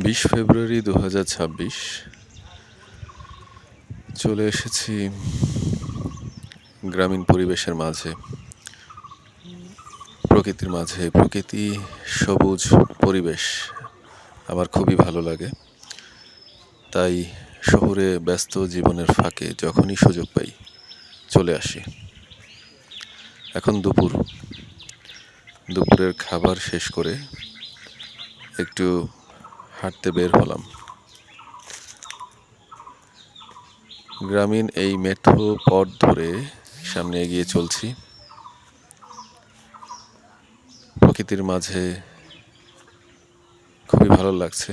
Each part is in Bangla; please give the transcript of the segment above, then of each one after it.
২০ ফেব্রুয়ারি ২০২৬ চলে এসেছি গ্রামীণ পরিবেশের মাঝে, প্রকৃতির মাঝে। প্রকৃতি, সবুজ পরিবেশ আমার খুবই ভালো লাগে। তাই শহুরে ব্যস্ত জীবনের ফাঁকে যখনই সুযোগ পাই চলে আসি। এখন দুপুরের খাবার শেষ করে একটু হাঁটতে বের হলাম। গ্রামীণ এই মেঠো পথ ধরে সামনে এগিয়ে চলছি। প্রকৃতির মাঝে খুবই ভালো লাগছে।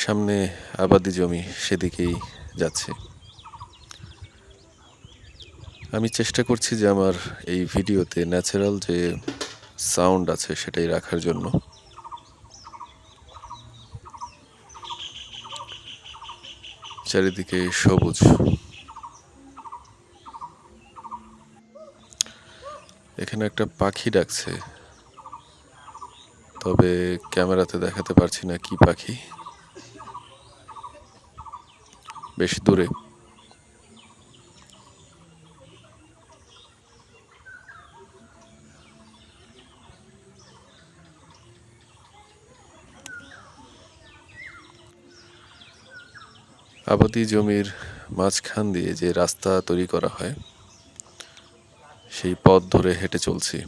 সামনে আবাদি জমি, সেদিকেই যাচ্ছে। আমি চেষ্টা করছি যে আমার এই ভিডিওতে ন্যাচারাল যে সাউন্ড আছে সেটাই রাখার জন্য। চারিদিকে সবুজ। এখানে একটা পাখি ডাকছে, তবে ক্যামেরাতে দেখাতে পারছি না কি পাখি। বেশ দূরে। আবাদি জমির মাঝখান দিয়ে যে রাস্তা তৈরি করা হয় সেই পথ ধরে হেঁটে চলছি।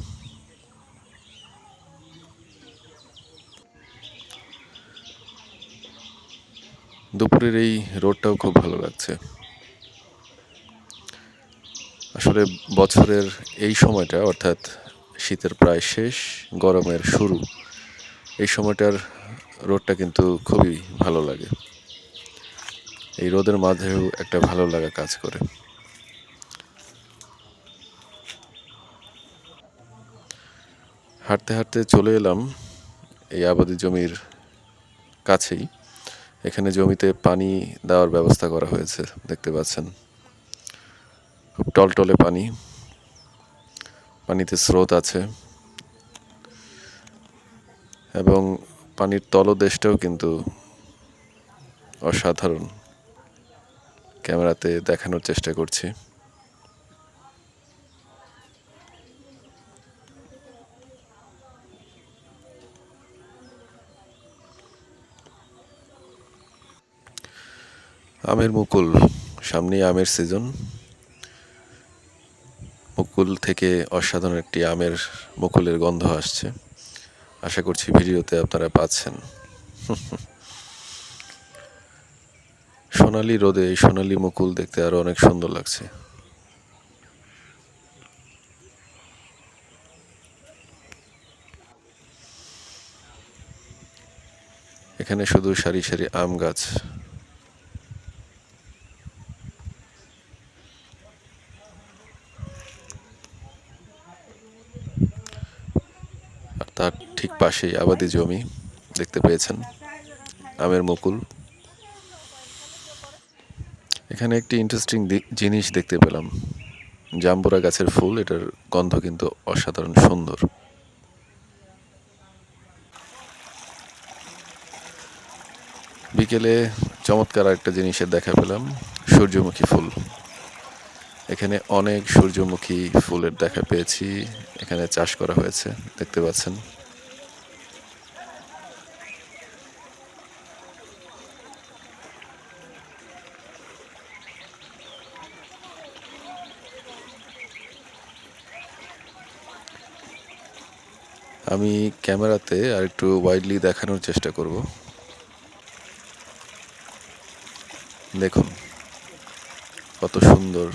দুপুরের এই রোডটাও খুব ভালো লাগছে। আসলে বছরের এই সময়টা, অর্থাৎ শীতের প্রায় শেষ, গরমের শুরু, এই সময়টার রোদটা কিন্তু খুবই ভালো লাগে। এই রোদের মাঝেও একটা ভালো লাগা কাজ করে। হাঁটতে হাঁটতে চলে এলাম এই আবাদি জমির কাছেই। এখানে জমিতে পানি দেওয়ার ব্যবস্থা করা হয়েছে, দেখতে পাচ্ছেন। খুব টলটলে পানি, পানিতে স্রোত আছে এবং পানির তলদেশটাও কিন্তু অসাধারণ। ক্যামেরাতে দেখানোর চেষ্টা করছি। আমের মুকুল, সামনেই আমের সিজন। মুকুল থেকে অসাধারণ একটি আমের মুকুলের গন্ধ আসছে। আশা করছি ভিডিওতে আপনারা পাচ্ছেন। সোনালি রোদে এই সোনালি মুকুল দেখতে আরো অনেক সুন্দর লাগছে। এখানে শুধু সারি সারি আম গাছ। আর তার ঠিক পাশেই আবাদি জমি, দেখতে পেয়েছেন, আমের মুকুল। এখানে একটি ইন্টারেস্টিং জিনিস দেখতে পেলাম। জাম্বুরা গাছের ফুল, এটার গন্ধ কিন্তু অসাধারণ সুন্দর। বিকেলে চমৎকার একটা জিনিসের দেখা পেলাম, সূর্যমুখী ফুল। এখানে অনেক সূর্যমুখী ফুলের দেখা পেয়েছি। এখানে চাষ করা হয়েছে, দেখতে পাচ্ছেন। আমি ক্যামেরাতে আর একটু ওয়াইডলি দেখানোর চেষ্টা করব। দেখুন কত সুন্দর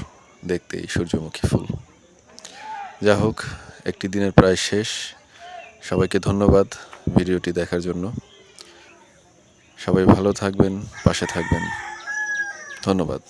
দেখতে এই সূর্যমুখী ফুল। যা হোক, একটি দিনের প্রায় শেষ। সবাইকে ধন্যবাদ ভিডিওটি দেখার জন্য। সবাই ভালো থাকবেন, পাশে থাকবেন। ধন্যবাদ।